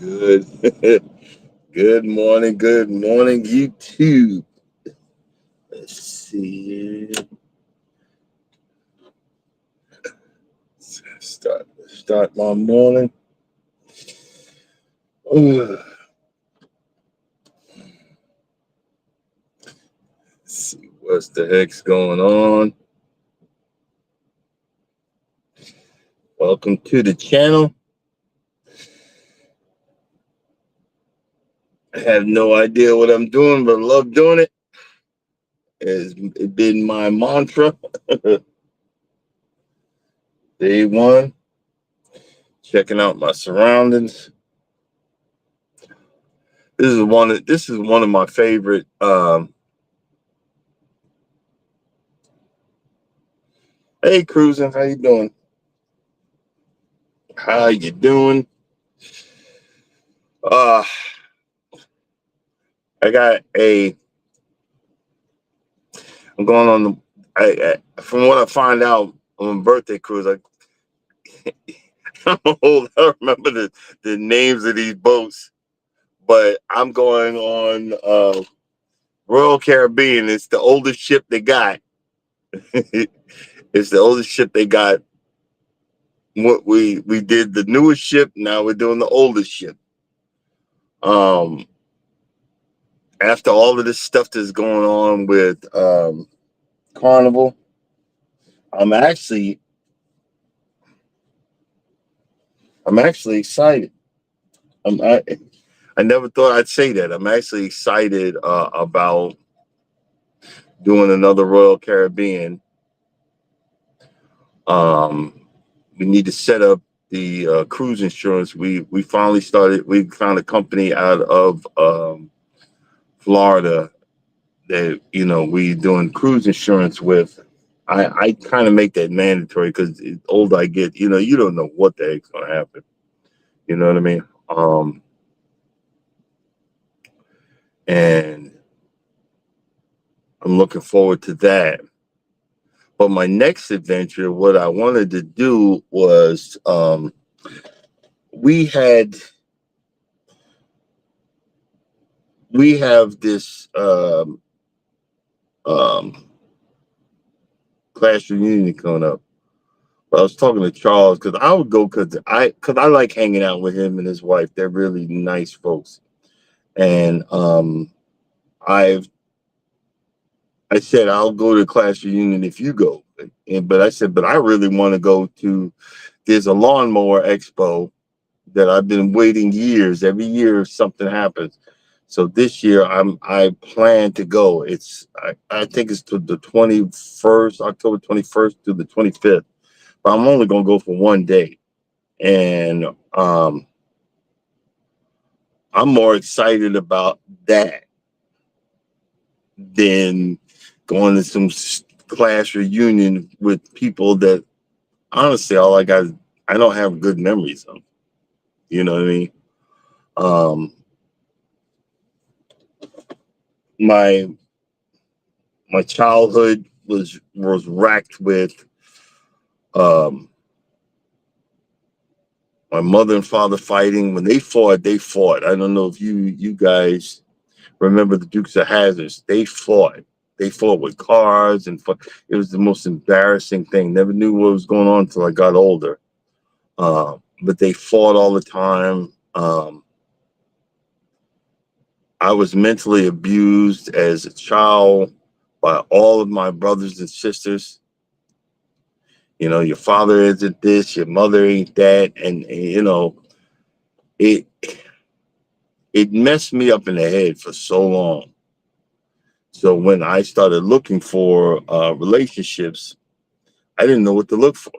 Good. Good morning, YouTube. Let's see here. Start my morning. Let's see what's the heck's going on. Welcome to the channel. I have no idea what I'm doing, but I love doing it. It's been my mantra. Day one, checking out my surroundings. This is one of my favorite hey cruising, how you doing? How you doing? Uh I got a I'm going on the from what I find out on birthday cruise, I'm old. I don't remember the names of these boats, but I'm going on Royal Caribbean. It's the oldest ship they got. It's the oldest ship they got. What we did the newest ship, now we're doing the oldest ship. Um After all of this stuff that's going on with Carnival, I'm actually I'm actually excited. I'm I never thought I'd say that. I'm actually excited about doing another Royal Caribbean. Um, we need to set up the cruise insurance. We finally started. We found a company out of Florida that we doing cruise insurance with. I kind of make that mandatory because the older I get, you don't know what the heck's gonna happen. You know what I mean? And I'm looking forward to that. But my next adventure, what I wanted to do was we had we have this um, class reunion coming up. But I was talking to Charles because I would go because I like hanging out with him and his wife. They're really nice folks, and I've I said I'll go to the class reunion if you go, but I said but I really want to go to. There's a lawnmower expo that I've been waiting years. Every year something happens. So this year I plan to go. I think it's to the 21st, October 21st to the 25th. But I'm only gonna go for one day. And I'm more excited about that than going to some class reunion with people that honestly I don't have good memories of. You know what I mean? Um my my childhood was racked with um my mother and father fighting. When they fought. I don't know if you guys remember the Dukes of Hazzards. They fought with cars and it was the most embarrassing thing. Never knew what was going on until I got older. But they fought all the time. I was mentally abused as a child by all of my brothers and sisters. Your father isn't this, your mother ain't that, and it it messed me up in the head for so long. So when I started looking for relationships, I didn't know what to look for.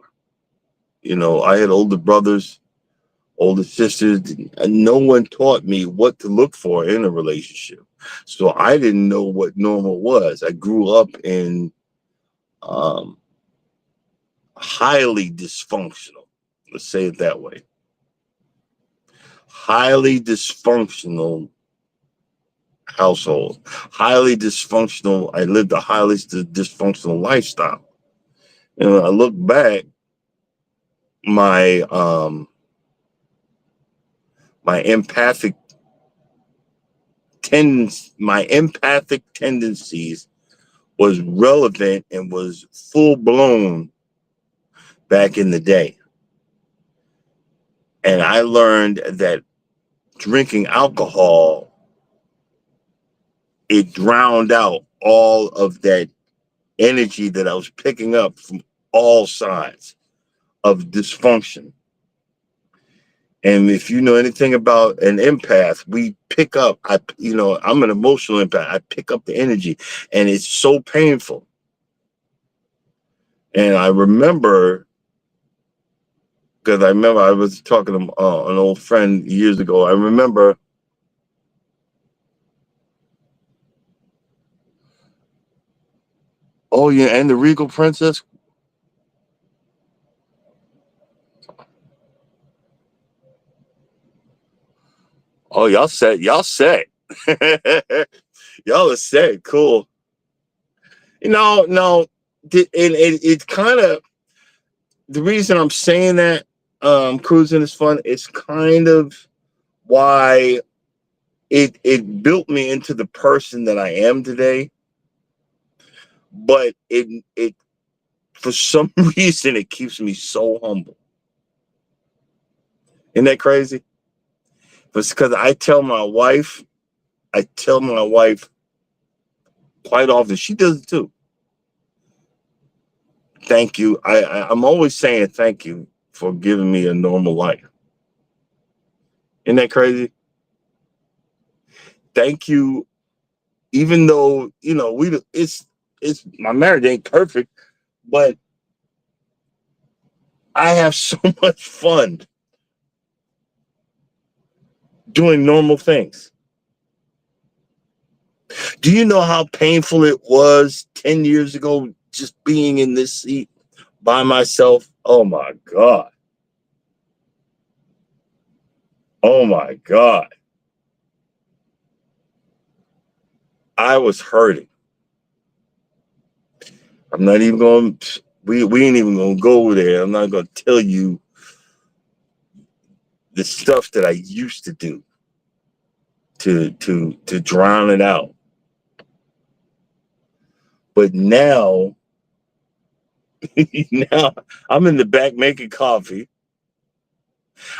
I had older brothers, older sisters, and no one taught me what to look for in a relationship. So I didn't know what normal was. I grew up in um, highly dysfunctional. Let's say it that way. Highly dysfunctional household. Highly dysfunctional. I lived a highly dysfunctional lifestyle. And when I look back, my my empathic tendencies was relevant and was full blown back in the day. And I learned that drinking alcohol, it drowned out all of that energy that I was picking up from all sides of dysfunction. And if you know anything about an empath, we pick up, I'm an emotional empath. I pick up the energy, and it's so painful. And I remember, because I was talking to an old friend years ago. I remember oh yeah, and the Regal Princess. Oh, y'all set. Y'all are set. Cool. No, it's kind of the reason I'm saying that cruising is fun. It's kind of why it built me into the person that I am today. But it for some reason it keeps me so humble. Isn't that crazy? It's because I tell my wife quite often, she does it too. Thank you. I'm always saying thank you for giving me a normal life. Isn't that crazy? Thank you. Even though, it's my marriage ain't perfect, but I have so much fun doing normal things. Do you know how painful it was 10 years ago just being in this seat by myself? Oh my God. Oh my God. I was hurting. I'm not even going we ain't even gonna go there. I'm not gonna tell you the stuff that I used to do to drown it out. But now, now I'm in the back making coffee.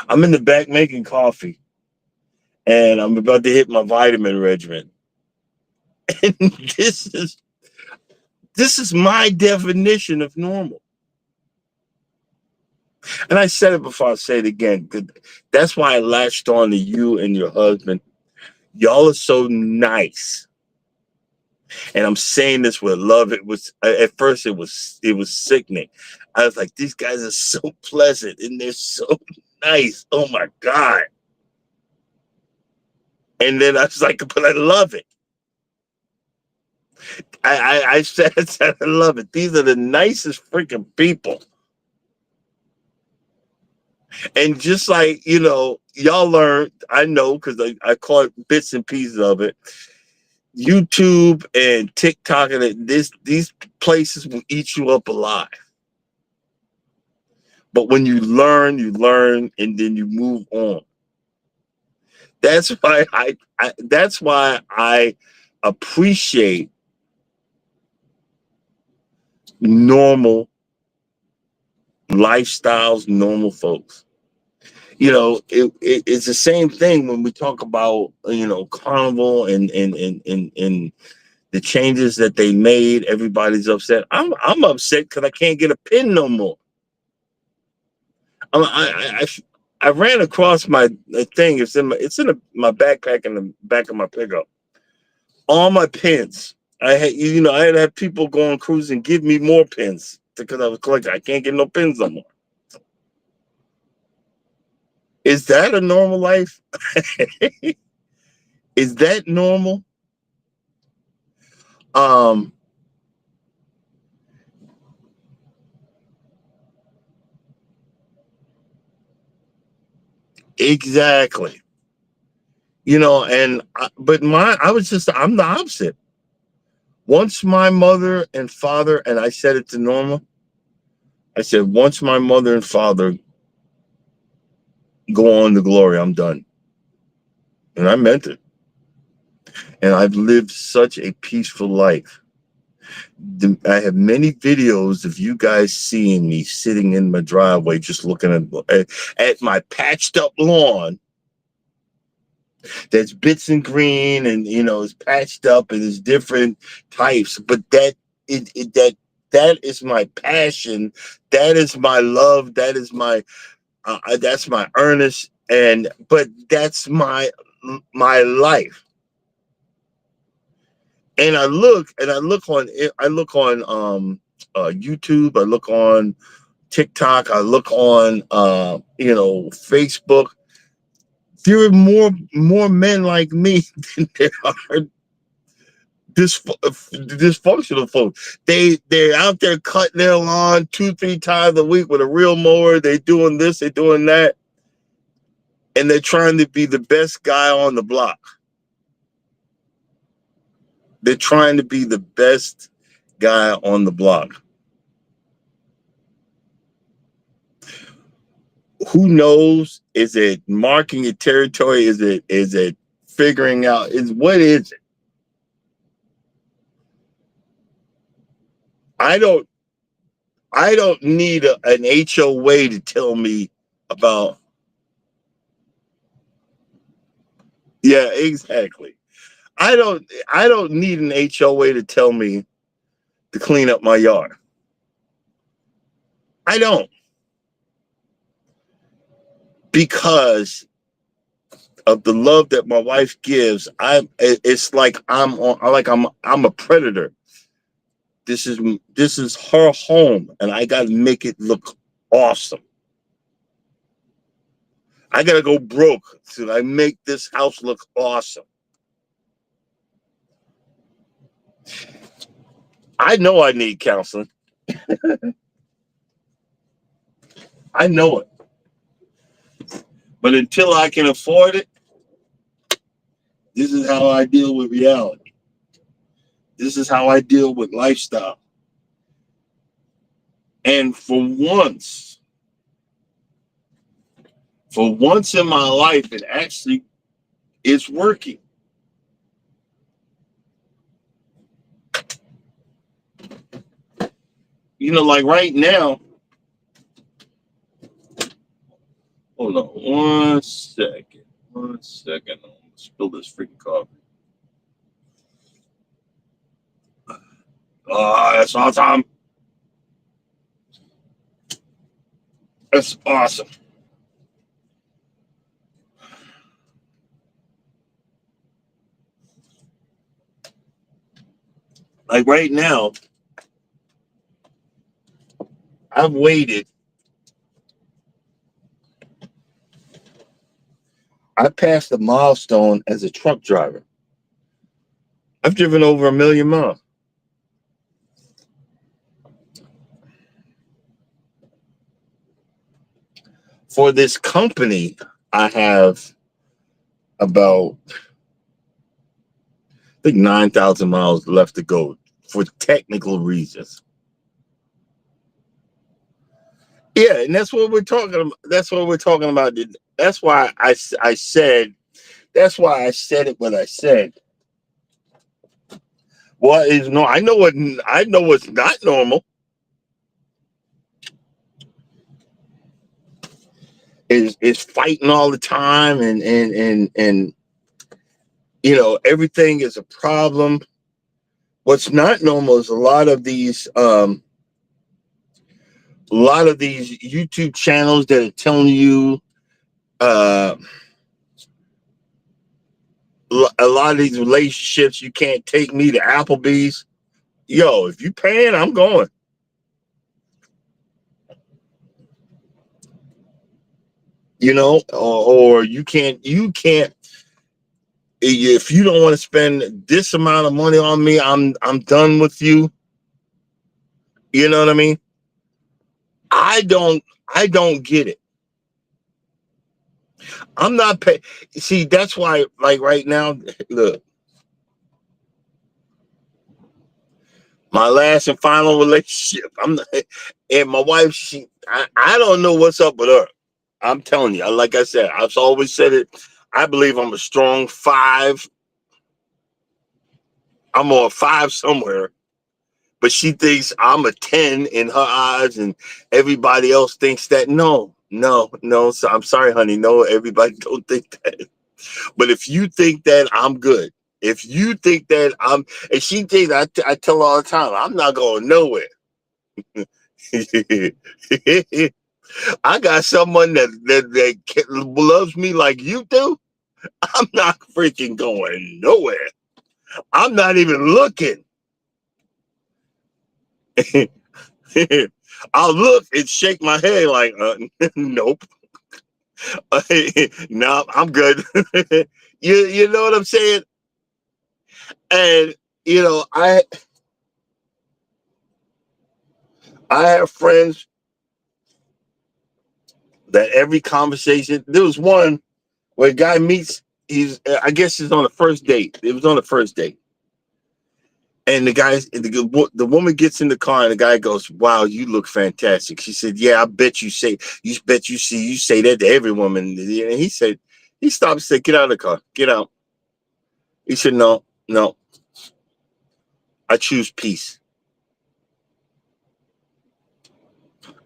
I'm in the back making coffee, and I'm about to hit my vitamin regimen. And this is my definition of normal. And I said it before, I'll say it again. That's why I latched on to you and your husband. Y'all are so nice. And I'm saying this with love. It was at first it was sickening. I was like, these guys are so pleasant and they're so nice. Oh my God. And then I was like, but I love it. I said I love it. These are the nicest freaking people. And just like, y'all learn, I know because I caught bits and pieces of it. YouTube and TikTok and these places will eat you up alive. But when you learn, and then you move on. That's why that's why I appreciate normal lifestyles, normal folks. It's the same thing when we talk about Carnival and the changes that they made. Everybody's upset. I'm upset because I can't get a pin no more. I ran across my thing. My backpack in the back of my pickup. All my pins. I had to have people go on cruise and give me more pins because I was collecting. I can't get no pins no more. Is that a normal life? Is that normal? Um, exactly. I'm the opposite. Once my mother and father, and I said it to Norma, I said, once my mother and father go on to glory, I'm done. And I meant it. And I've lived such a peaceful life. I have many videos of you guys seeing me sitting in my driveway, just looking at my patched up lawn. That's bits and green, and it's patched up, and it's different types. But that is my passion. That is my love. That is that's my earnest. But that's my life. And I look on YouTube. I look on TikTok. I look on Facebook. There are more men like me than there are dysfunctional folks. They're out there cutting their lawn 2-3 times a week with a real mower. They're doing this, they're doing that, and they're trying to be the best guy on the block. They're trying to be the best guy on the block. Who knows? Is it marking your territory? Is it figuring out? What is it? I don't need an HOA to tell me about. Yeah, exactly. I don't need an HOA to tell me to clean up my yard. I don't. Because of the love that my wife gives, it's like I'm a predator. This is her home, and I gotta make it look awesome. I gotta go broke so I make this house look awesome. I know I need counseling. I know it. But until I can afford it, this is how I deal with reality. This is how I deal with lifestyle. And for once in my life, it actually is working. Like right now, hold on one second. I'm gonna spill this freaking coffee. Oh, that's awesome. That's awesome. Like right now, I've waited. I passed a milestone as a truck driver. I've driven over 1 million miles. For this company, I have about, I think, 9,000 miles left to go for technical reasons. Yeah, and that's what we're talking about. That's what we're talking about. That's why I said. That's why I said it. What I said. What is no? I know what's not normal. Is fighting all the time, and everything is a problem. What's not normal is a lot of these YouTube channels that are telling you a lot of these relationships. You can't take me to Applebee's. Yo, if you paying, I'm going. Or you can't. If you don't want to spend this amount of money on me, I'm done with you. You know what I mean? I don't get it. I'm not paying. See, that's why, like right now, look, my last and final relationship. And my wife, I don't know what's up with her. I'm telling you, like I said, I've always said it. I believe I'm a strong 5. I'm on 5 somewhere. But she thinks I'm a 10 in her eyes, and everybody else thinks that. No. So I'm sorry, honey. No, everybody don't think that. But if you think that, I'm good. If you think that and she thinks, I tell her all the time, I'm not going nowhere. I got someone that loves me like you do. I'm not freaking going nowhere. I'm not even looking. I'll look and shake my head like, nope. No, I'm good. You know what I'm saying? And I have friends that every conversation. There was one where a guy meets. I guess he's on the first date. It was on the first date. And the woman gets in the car, and the guy goes, "Wow, you look fantastic." She said, "Yeah, I bet you say that to every woman." And he said, he stopped and said, "Get out of the car, get out." He said, "No, I choose peace.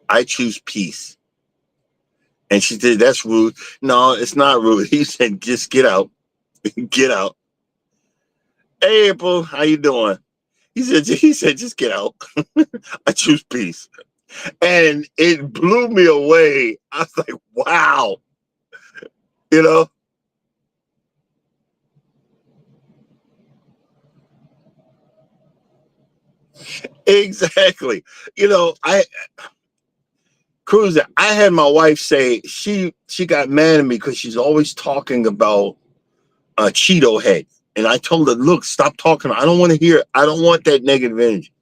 I choose peace." And she said, "That's rude." No, it's not rude. He said, "Just get out, get out." Hey, April, how you doing? He said, "Just get out." I choose peace. And it blew me away. I was like, wow, you know? Exactly. I Cruiser, I had my wife say she got mad at me because she's always talking about Cheeto Head. And I told her, look, stop talking. I don't want to hear. I don't want that negative energy.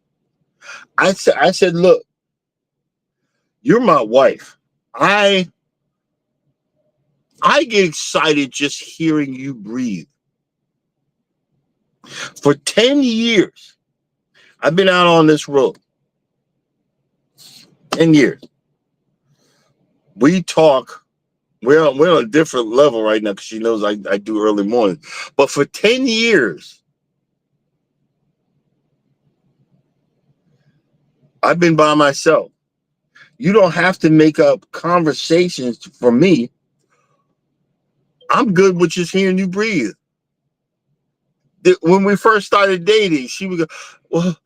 I said, look, you're my wife. I get excited just hearing you breathe. For 10 years, I've been out on this road. 10 years. We talk. We're on a different level right now because she knows I do early morning. But for 10 years, I've been by myself. You don't have to make up conversations for me. I'm good with just hearing you breathe. When we first started dating, she would go, well,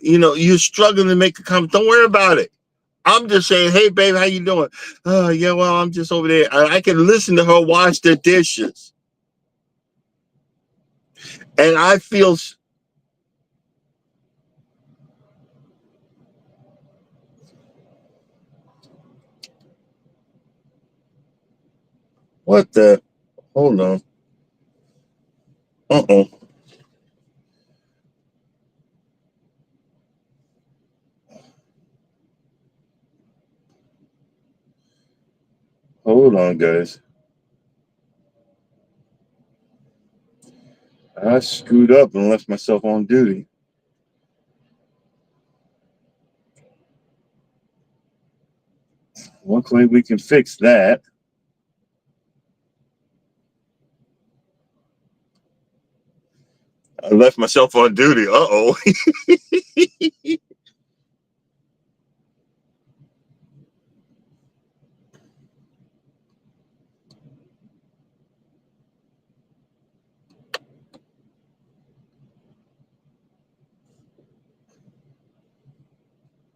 you're struggling to make a comment. Don't worry about it. I'm just saying, hey, babe, how you doing? Oh, yeah, well, I'm just over there. I can listen to her wash the dishes. And I feel... What the? Hold on. Uh-oh. Hold on, guys. I screwed up and left myself on duty. Luckily, we can fix that. I left myself on duty. Uh-oh.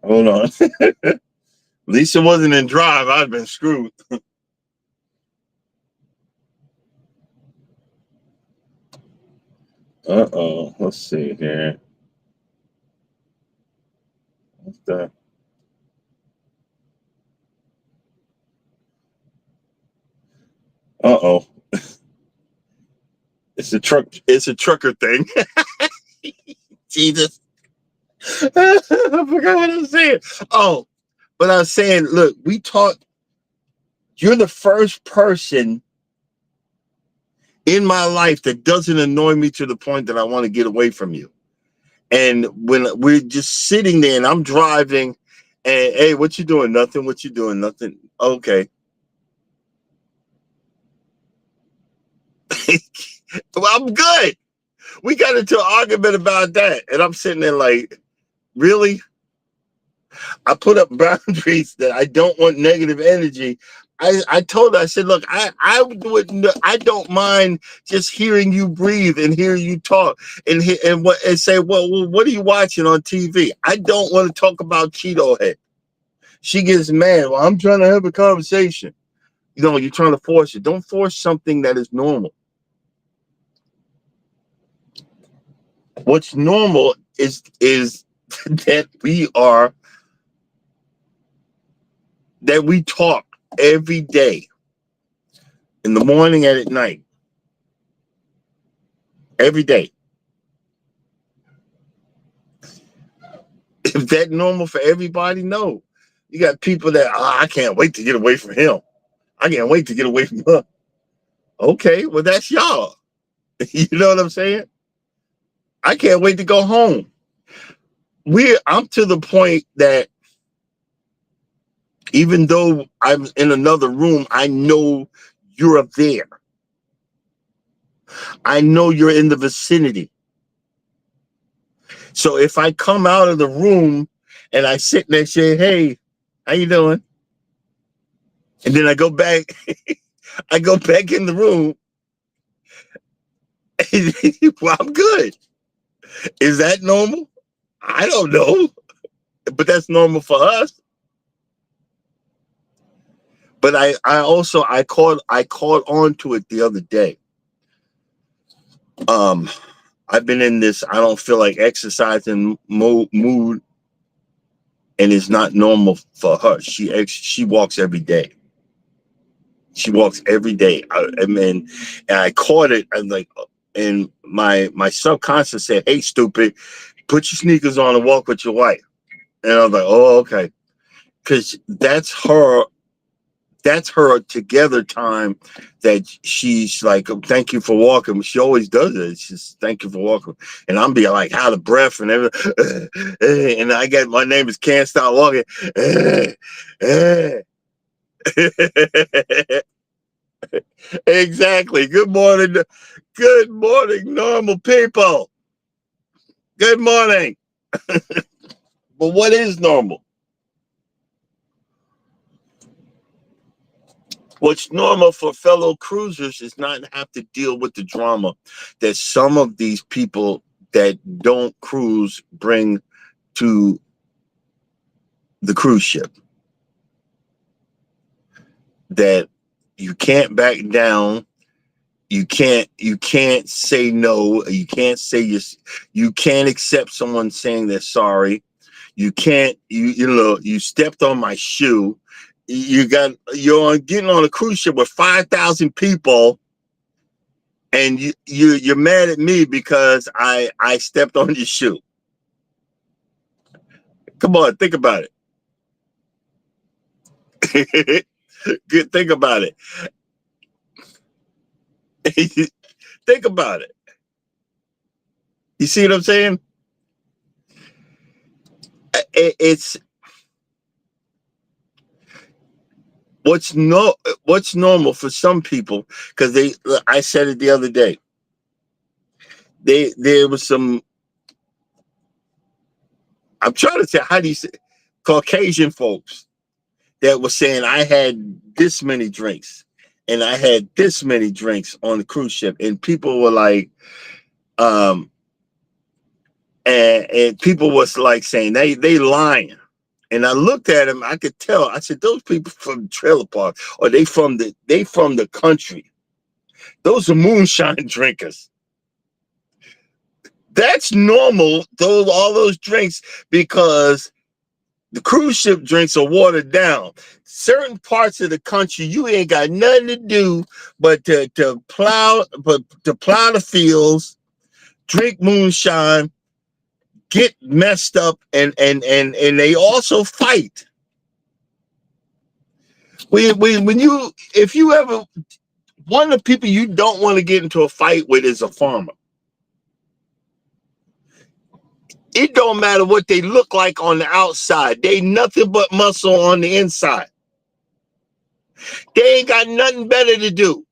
Hold on. At least it wasn't in drive. I've been screwed. Uh-oh. Let's see here. What's that? Uh-oh. It's a truck. It's a trucker thing. Jesus. I forgot what I was saying. Oh, but I was saying, look, we talked. You're the first person in my life that doesn't annoy me to the point that I want to get away from you. And when we're just sitting there and I'm driving, and hey, what you doing? Nothing. What you doing? Nothing. Okay. Well, I'm good. We got into an argument about that. And I'm sitting there like, really? I put up boundaries that I don't want negative energy. I told her, I said, look, I don't mind just hearing you breathe and hearing you talk and say, well, what are you watching on TV? I don't want to talk about Cheeto Head. She gets mad. Well, I'm trying to have a conversation. You know, you're trying to force it. Don't force something that is normal. What's normal is that we talk every day, in the morning and at night, every day. Is that normal for everybody? No. You got people that, I can't wait to get away from him. I can't wait to get away from her. Okay, well, that's y'all. You know what I'm saying? I can't wait to go home. I'm to the point that even though I'm in another room, I know you're there. I know you're in the vicinity. So if I come out of the room and I sit there and say, hey, how you doing? And then I go back, I go back in the room. Well, I'm good. Is that normal? I don't know, but that's normal for us. But I caught on to it the other day. I've been in this I don't feel like exercising mood, and it's not normal for her. She walks every day. She walks every day. And I caught it. I'm like, and my subconscious said, "Hey, stupid, put your sneakers on and walk with your wife." And I was like, "Oh, okay," because that's her together time that she's like, thank you for walking. She always does it. She's thank you for walking. And I'm being like out of breath and everything. And I got my name is Can't Stop Walking. Exactly. Good morning. Good morning, normal people. Good morning. But what is normal? What's normal for fellow cruisers is not have to deal with the drama that some of these people that don't cruise bring to the cruise ship. That you can't back down. You can't say no. You can't say you can't accept someone saying they're sorry. You can't, you stepped on my shoe. You're getting on a cruise ship with 5,000 people, and you're mad at me because I stepped on your shoe. Come on, think about it. Good, think about it. Think about it. You see what I'm saying? It's what's normal for some people, because I said it the other day. There was some, I'm trying to say, how do you say, Caucasian folks that were saying I had this many drinks and I had this many drinks on the cruise ship, and people were like, and people was like saying they lying. And I looked at him, I could tell. I said, those people from the trailer park, or they from the country. Those are moonshine drinkers. That's normal, all those drinks, because the cruise ship drinks are watered down. Certain parts of the country, you ain't got nothing to do but to plow the fields, drink moonshine, get messed up, and they also fight. If you ever, one of the people you don't want to get into a fight with is a farmer. It don't matter what they look like on the outside. They nothing but muscle on the inside. They ain't got nothing better to do.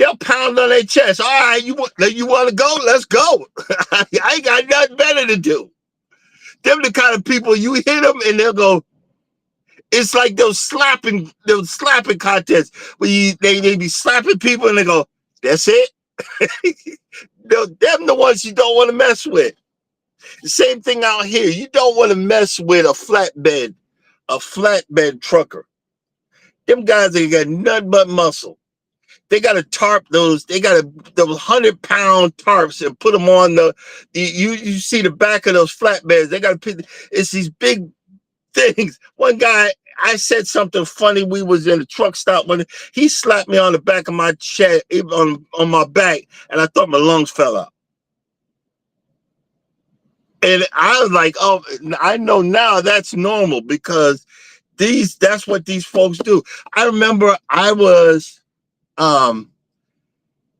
They'll pound on their chest. All right, you want to go? Let's go. I ain't got nothing better to do. Them the kind of people you hit them and they'll go. It's like those slapping contests where they be slapping people and they go, that's it. Them the ones you don't want to mess with. The same thing out here. You don't want to mess with a flatbed trucker. Them guys ain't got nothing but muscle. They got to tarp those. They got those 100-pound tarps and put them on you see the back of those flatbeds. They got to put. It's these big things. One guy, I said something funny. We was in a truck stop when he slapped me on the back of my chest, on my back, and I thought my lungs fell out. And I was like, oh, I know now that's normal because that's what these folks do. I remember I was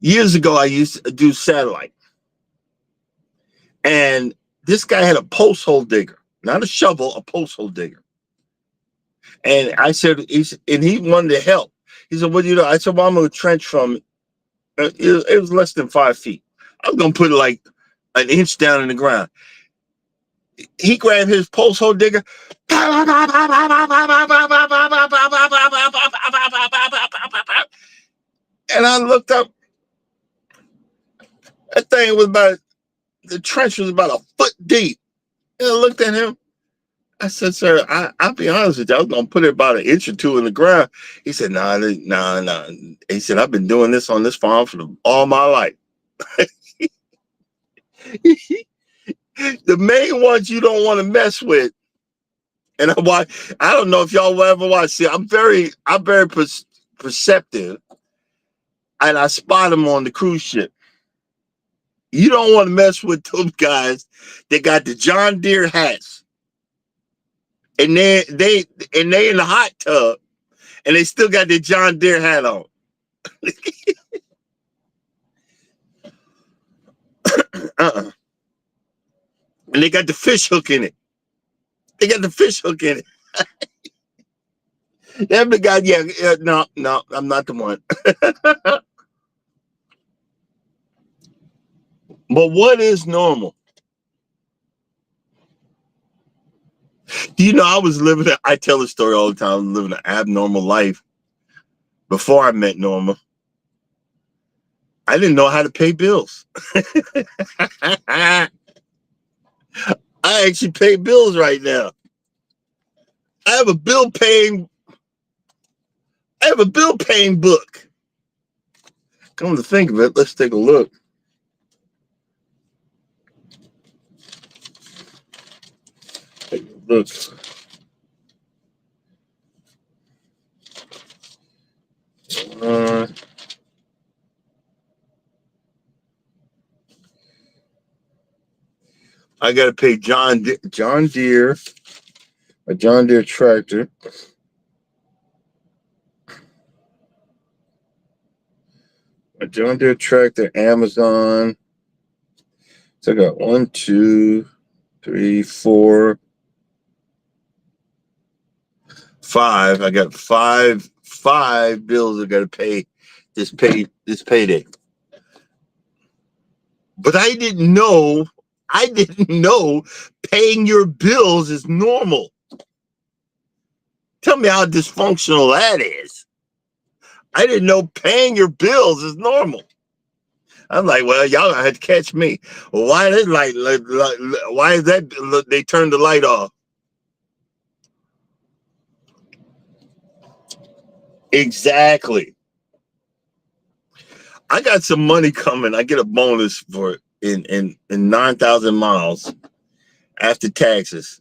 years ago, I used to do satellite. And this guy had a post hole digger, not a shovel, a post hole digger. And I said, and he wanted to help. He said, what do you know? I said, well, I'm going to trench from, it was less than 5 feet. I was going to put it like an inch down in the ground. He grabbed his post hole digger. And I looked up. That thing was the trench was about a foot deep. And I looked at him. I said, sir, I'll be honest with you. I was going to put it about an inch or two in the ground. He said, nah. He said, I've been doing this on this farm for all my life. The main ones you don't want to mess with. And I don't know if y'all will ever watch. See, I'm very perceptive. And I spot them on the cruise ship. You don't want to mess with those guys. They got the John Deere hats. And they in the hot tub, and they still got their John Deere hat on. And they got the fish hook in it. Them the guy, yeah, no, I'm not the one. But what is normal? You know, I tell the story all the time, I was living an abnormal life before I met Norma. I didn't know how to pay bills. I actually pay bills right now. I have a bill paying book. Come to think of it, let's take a look. Look. I got to pay John Deere, a John Deere tractor. A John Deere tractor, Amazon. So I got 1, 2, 3, 4, 5. I got five bills I got to pay this payday. But I didn't know paying your bills is normal. Tell me how dysfunctional that is. I didn't know paying your bills is normal. I'm like, well, y'all had to catch me. Why is that they turned the light off? Exactly. I got some money coming. I get a bonus for in 9,000 miles after taxes.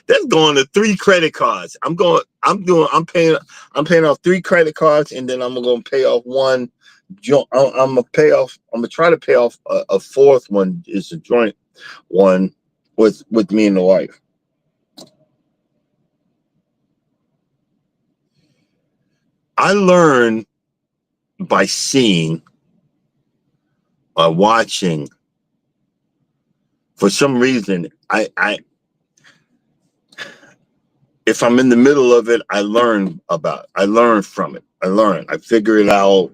That's going to 3 credit cards. I'm paying off 3 credit cards, and then I'm gonna pay off one. I'm gonna try to pay off a 4th one. It's a joint one with me and the wife. I learn by seeing, by watching. For some reason, if I'm in the middle of it, I learn from it. I figure it out.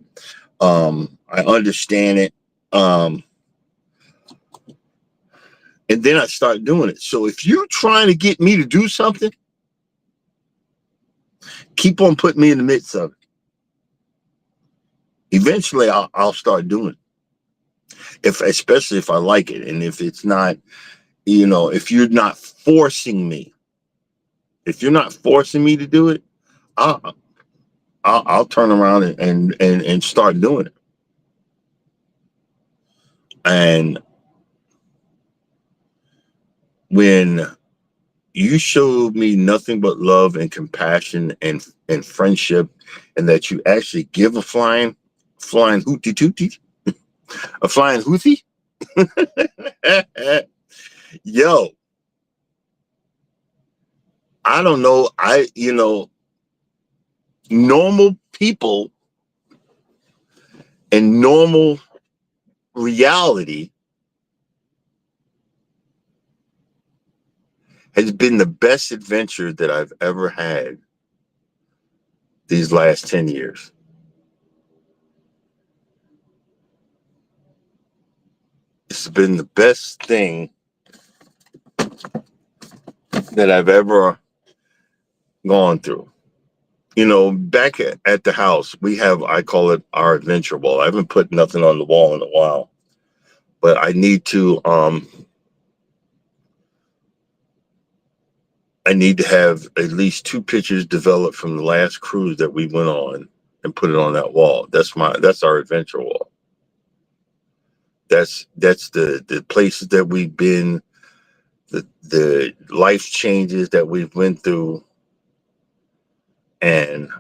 I understand it. And then I start doing it. So if you're trying to get me to do something, keep on putting me in the midst of it. Eventually, I'll start doing it. Especially if I like it, and if it's not, if you're not forcing me, to do it, I'll turn around and start doing it. And when you showed me nothing but love and compassion and friendship, and that you actually give a flying hootie tootie, a flying hootie, yo, I don't know. Normal people and normal reality has been the best adventure that I've ever had these last 10 years. It's been the best thing that I've ever gone through. Back at the house, we have, I call it our adventure wall. I haven't put nothing on the wall in a while, but I need to have at least 2 pictures developed from the last cruise that we went on and put it on that wall. That's our adventure wall. That's the places that we've been, the life changes that we've went through, and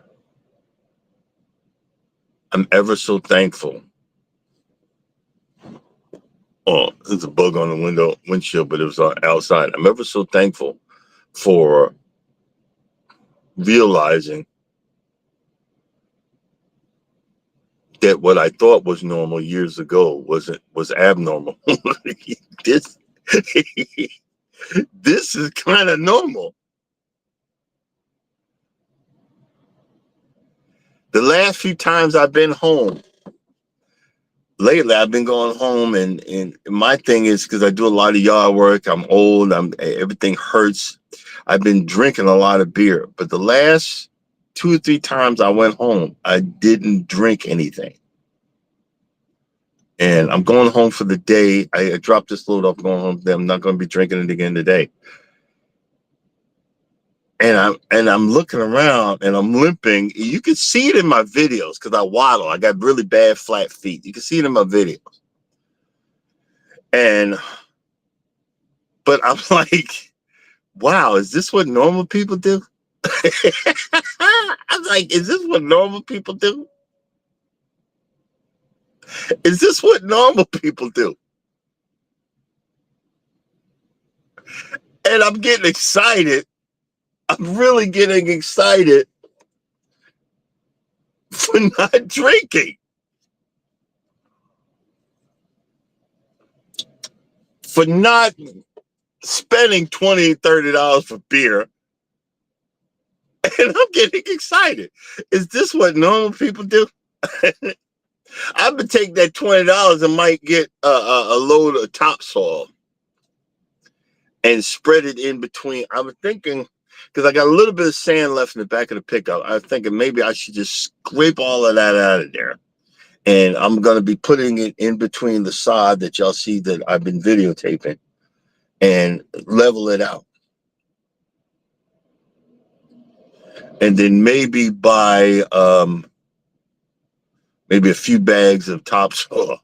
I'm ever so thankful. Oh, there's a bug on the windshield, but it was outside. I'm ever so thankful for realizing that what I thought was normal years ago was abnormal. this this is kind of normal. The last few times I've been home lately, I've been going home, and my thing is, because I do a lot of yard work, I'm old, everything hurts. I've been drinking a lot of beer, but the last 2 or 3 times I went home, I didn't drink anything. And I'm going home for the day. I dropped this load off, going home. I'm not going to be drinking it again today. And I'm looking around and I'm limping. You can see it in my videos because I waddle. I got really bad flat feet. You can see it in my videos. But I'm like, wow, is this what normal people do? I'm like, is this what normal people do? Is this what normal people do? And I'm getting excited. I'm really getting excited for not drinking. For not spending $20, $30 for beer. And I'm getting excited. Is this what normal people do? I would take that $20 and might get a load of topsoil and spread it in between. I was thinking, because I got a little bit of sand left in the back of the pickup, I was thinking maybe I should just scrape all of that out of there. And I'm going to be putting it in between the sod that y'all see that I've been videotaping and level it out. And then maybe buy maybe a few bags of topsoil.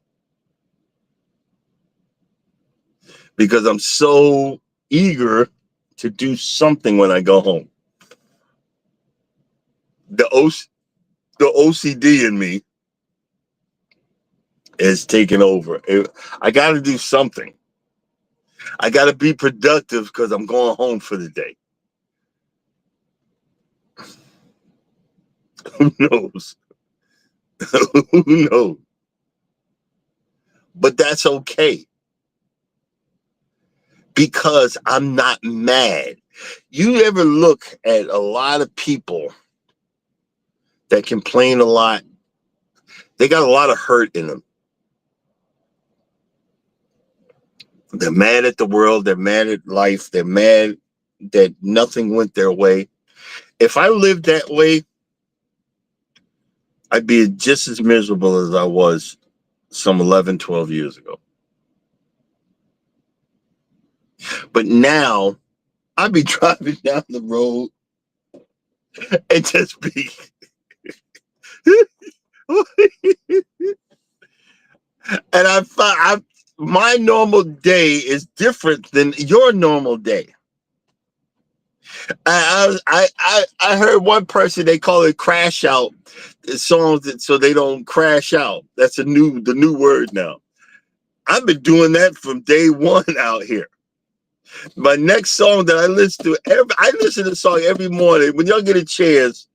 Because I'm so eager to do something when I go home. The OCD in me is taking over. I got to do something. I got to be productive because I'm going home for the day. Who knows? Who knows? But that's okay. Because I'm not mad. You ever look at a lot of people that complain a lot They got a lot of hurt in them. They're mad at the world. They're mad at life. They're mad that nothing went their way. If I lived that way, I'd be just as miserable as I was some 11, 12 years ago. But now, I'd be driving down the road and just be... And my normal day is different than your normal day. I heard one person, they call it crash out. Songs that so they don't crash out. That's the new word now. I've been doing that from day one out here. My next song that I listen to, I listen to the song every morning. When y'all get a chance,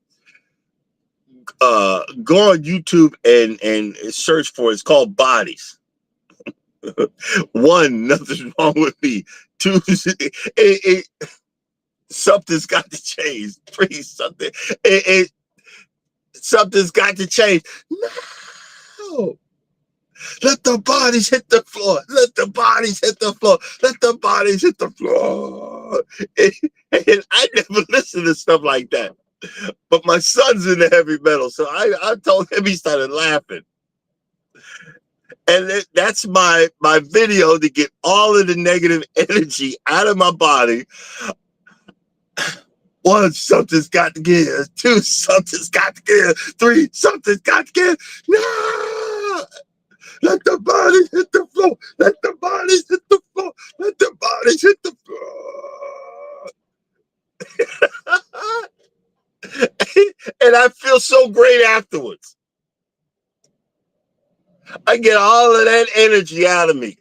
go on YouTube and search for it. It's called Bodies. One, nothing's wrong with me. Two, something's got to change. Three, something's got to change. No. Let the bodies hit the floor. Let the bodies hit the floor. Let the bodies hit the floor. And I never listen to stuff like that. But my son's into heavy metal, so I told him, he started laughing. And that's my video to get all of the negative energy out of my body. One, something's got to give. Two, something's got to give. Three, something's got to give. No! Let the bodies hit the floor. Let the bodies hit the floor. Let the bodies hit the floor. And I feel so great afterwards. I get all of that energy out of me.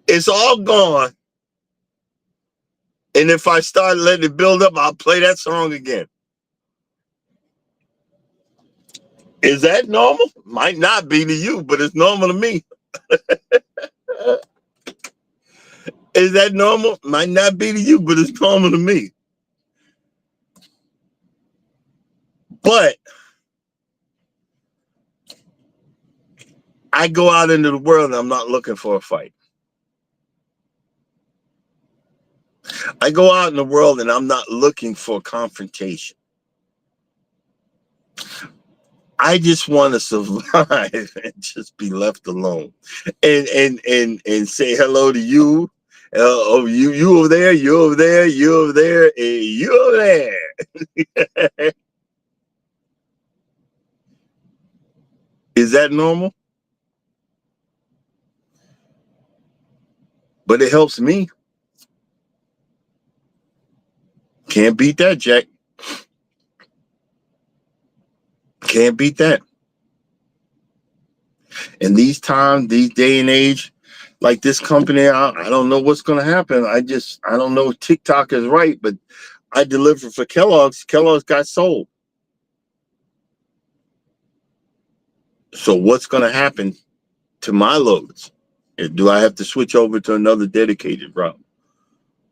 It's all gone. And if I start letting it build up, I'll play that song again. Is that normal? Might not be to you, but it's normal to me. Is that normal? Might not be to you, but it's normal to me. But I go out into the world and I'm not looking for a fight. I go out in the world and I'm not looking for confrontation. I just want to survive and just be left alone, and say hello to you. Oh, you over there, you over there, you over there, and you over there. Is that normal? But it helps me. Can't beat that, Jack. Can't beat that. In these times, these day and age, like this company, I don't know what's going to happen. I don't know if TikTok is right, but I delivered for Kellogg's. Kellogg's got sold. So what's going to happen to my loads? Do I have to switch over to another dedicated route?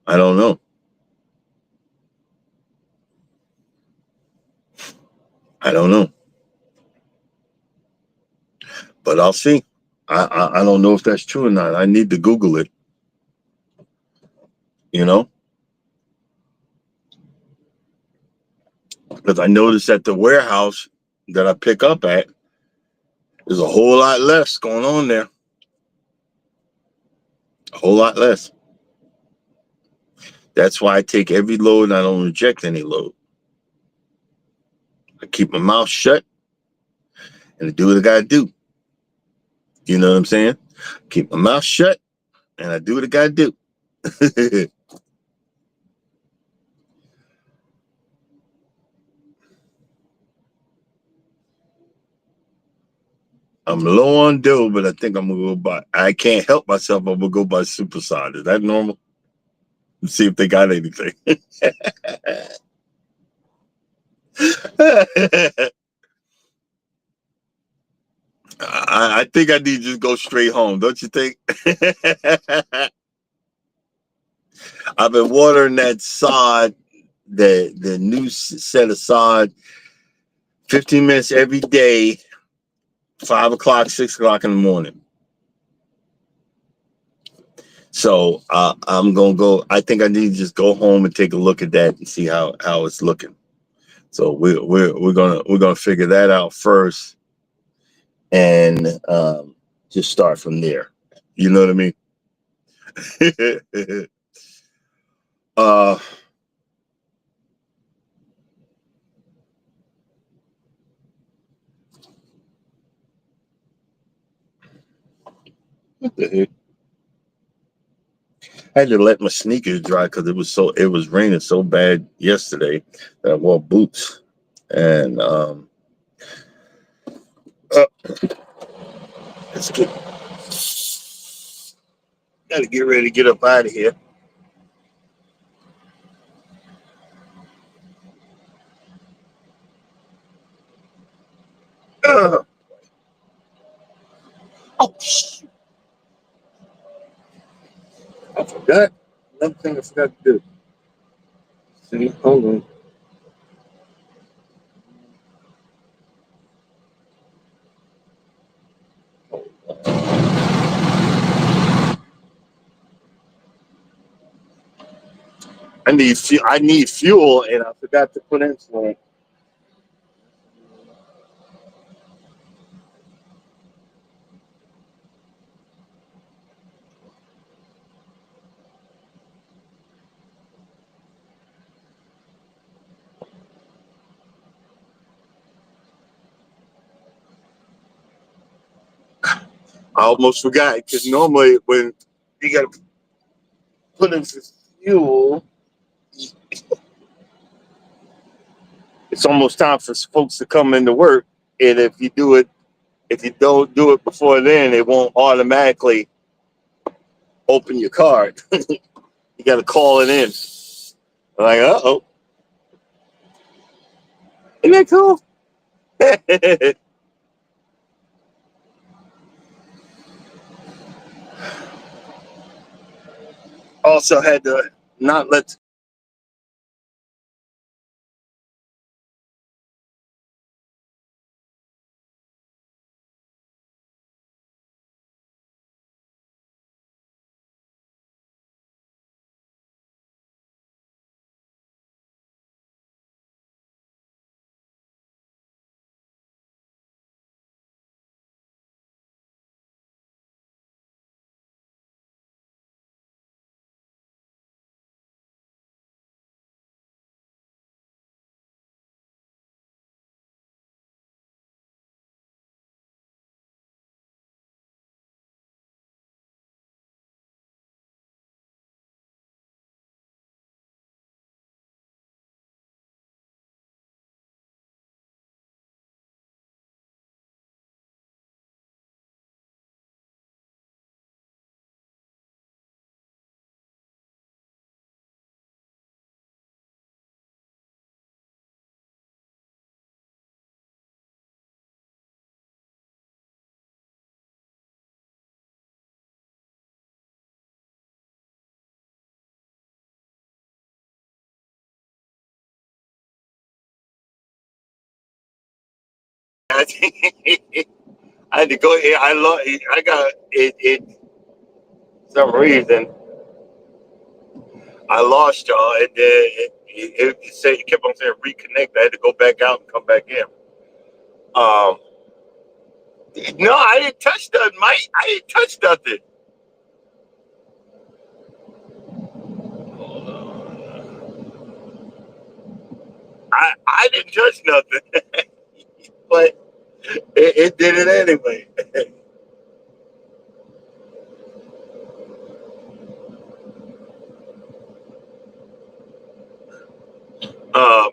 I don't know. I don't know. But I'll see. I don't know if that's true or not. I need to Google it. You know? Because I noticed at the warehouse that I pick up at, there's a whole lot less going on there. A whole lot less. That's why I take every load and I don't reject any load. I keep my mouth shut and I do what I gotta do. You know what I'm saying? Keep my mouth shut and I do what I gotta do. I'm low on dough, but I think I'm gonna go buy. I can't help myself. I'm gonna go buy Superside. Is that normal? Let's see if they got anything. I think I need to just go straight home. Don't you think? I've been watering that sod, the new set of sod 15 minutes every day, 5 o'clock, 6 o'clock in the morning. So I'm gonna go. I think I need to just go home and take a look at that and see how it's looking. So we're gonna figure that out first, and just start from there. You know what I mean? uh, what the heck? I had to let my sneakers dry because it was raining so bad yesterday that I wore boots. And let's gotta get ready to get up out of here. Uh, oh, I forgot. Another thing I forgot to do. See, hold on. I need fuel, and I forgot to put in some. I almost forgot because normally when you gotta put in some fuel, it's almost time for folks to come into work. And if you don't do it before then, it won't automatically open your card. You got to call it in. I'm like, oh, isn't that cool? Also had to not let. I had to go here. I got it. For some reason, I lost y'all. It kept on saying reconnect. I had to go back out and come back in. Um, no, I didn't touch nothing, Mike. I didn't touch nothing. I didn't touch nothing, but it did it anyway. Um,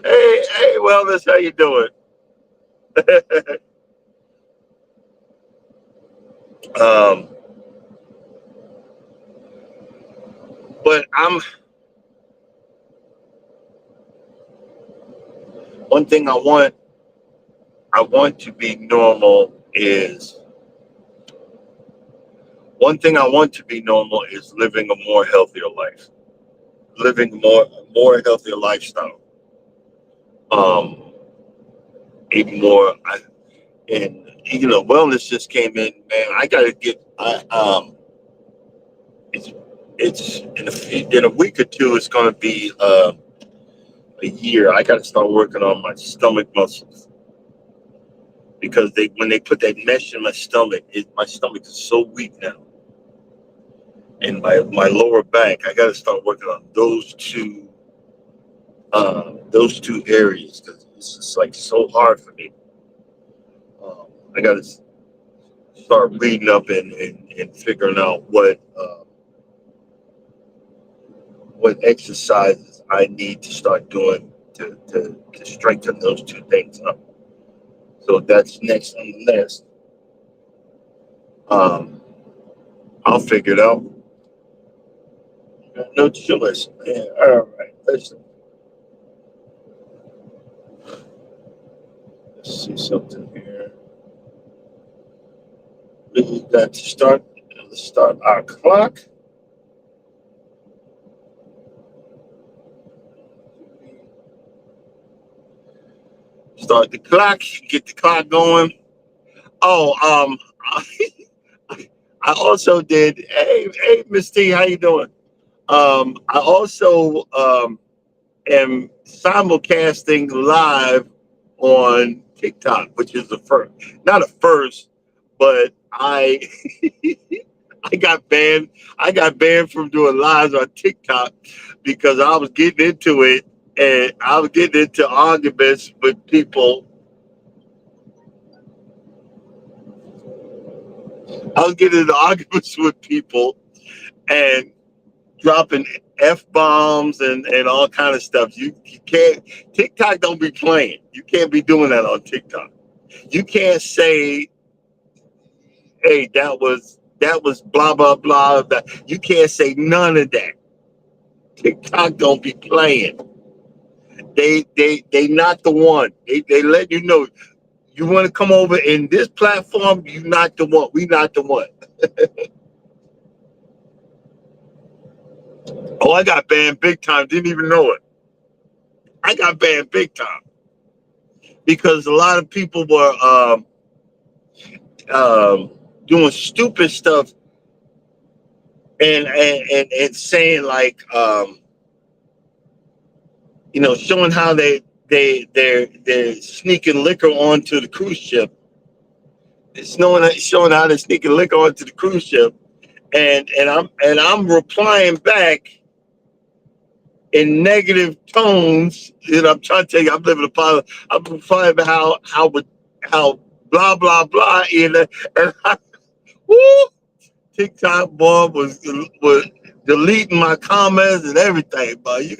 hey, wellness, how you doing? um, but one thing I want to be normal is one thing I want to be normal is living a more healthier life, living more healthier lifestyle. Um, even more, and wellness just came in, man. I gotta get. It's it's in a week or two. It's gonna be a year. I gotta start working on my stomach muscles because they when they put that mesh in my stomach, my stomach is so weak now, and my lower back. I gotta start working on those two areas because it's just like so hard for me. I gotta start reading up and figuring out what exercises I need to start doing to strengthen those two things up. So that's next on the list. Um, I'll figure it out. No choice. Yeah, all right. Let's see something here. We got to start. Let's start our clock. Start the clock. Get the clock going. Oh, I also did. Hey, Miss T, how you doing? I also am simulcasting live on TikTok, which is the first, not a first, but I got banned. I got banned from doing lives on TikTok because I was getting into it and I was getting into arguments with people. I was getting into arguments with people and dropping f bombs and all kind of stuff. You can't. TikTok don't be playing. You can't be doing that on TikTok. You can't say, "Hey, that was blah blah blah." You can't say none of that. TikTok don't be playing. They not the one. They let you know. You want to come over in this platform? You not the one. We not the one. Oh, I got banned big time. Didn't even know it. I got banned big time because a lot of people were um, doing stupid stuff and saying like showing how they're sneaking liquor onto the cruise ship. It's showing how they're sneaking liquor onto the cruise ship, and I'm replying back in negative tones. I'm trying to tell you, I'm living a positive. I'm replying about how blah blah blah, and woo, TikTok boy was deleting my comments and everything. But you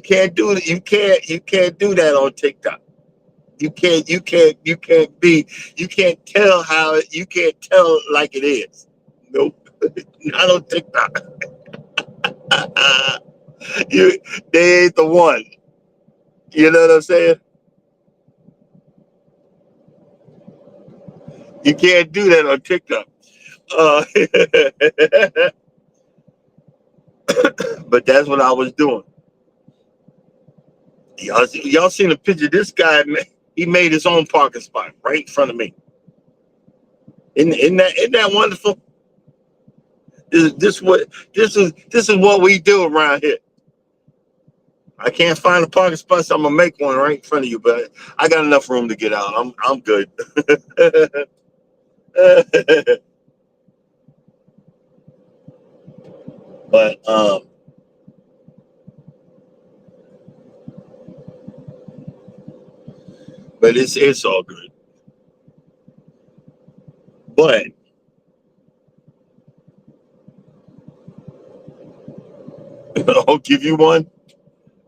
can't do it. You can't do that on TikTok. You can't tell you can't tell like it is. Nope. Not on TikTok. you they ain't the one. You know what I'm saying? You can't do that on TikTok. Uh, but that's what I was doing. Y'all seen a picture? This guy, he made his own parking spot right in front of me. Isn't that wonderful? This is what we do around here. I can't find a parking spot, so I'm gonna make one right in front of you. But I got enough room to get out. I'm good. but but it's all good. But I'll give you one.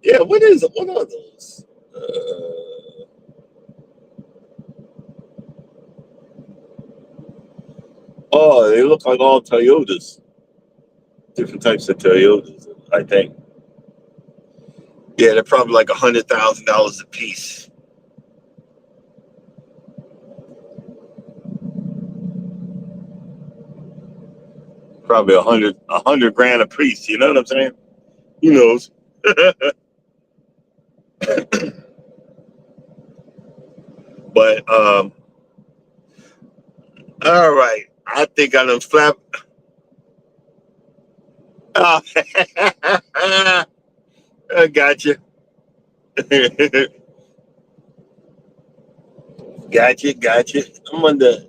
Yeah, what is it? What are those? Oh, they look like all Toyotas. Different types of Toyotas, I think. Yeah, they're probably like $100,000 a piece. Probably a hundred grand a piece. You know what I'm saying? Who knows? But all right. I think I done flap. Oh, I got you. Gotcha. I'm on the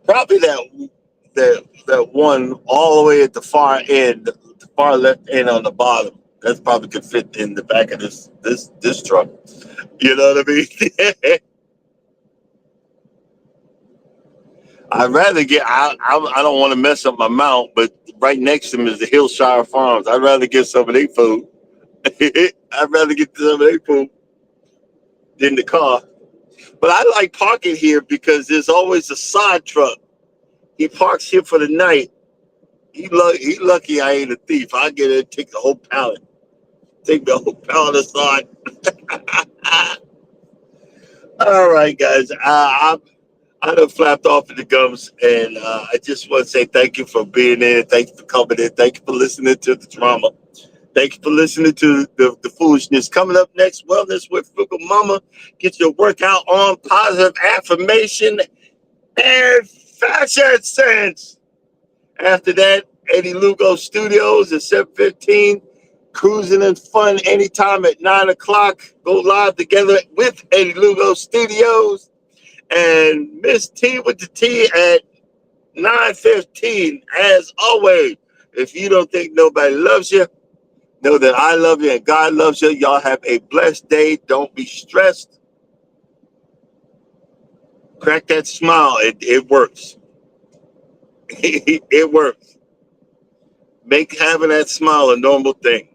probably that one all the way at the far end, the far left end on the bottom. That's probably could fit in the back of this truck. You know what I mean? I'd rather get. I don't want to mess up my mount, but right next to him is the Hillshire Farms. I'd rather get some of their food. I'd rather get some of their food than the car. But I like parking here because there's always a side truck. He parks here for the night. He lucky I ain't a thief. I get it, take the whole pallet. Take the whole pallet aside. All right, guys. I done flapped off at the gums, and I just want to say thank you for being in. Thank you for coming in. Thank you for listening to the drama. Thank you for listening to the foolishness. Coming up next, Wellness with Frugal Mama. Get your workout on, positive affirmation, and fashion sense. After that, Eddie Lugo Studios at 7:15. Cruising and fun anytime at 9 o'clock. Go live together with Eddie Lugo Studios. And Miss T with the T at 9:15. As always, if you don't think nobody loves you, know that I love you and God loves you. Y'all have a blessed day. Don't be stressed. Crack that smile. It works. It works. Make having that smile a normal thing.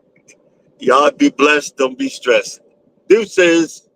Y'all be blessed. Don't be stressed. Deuces.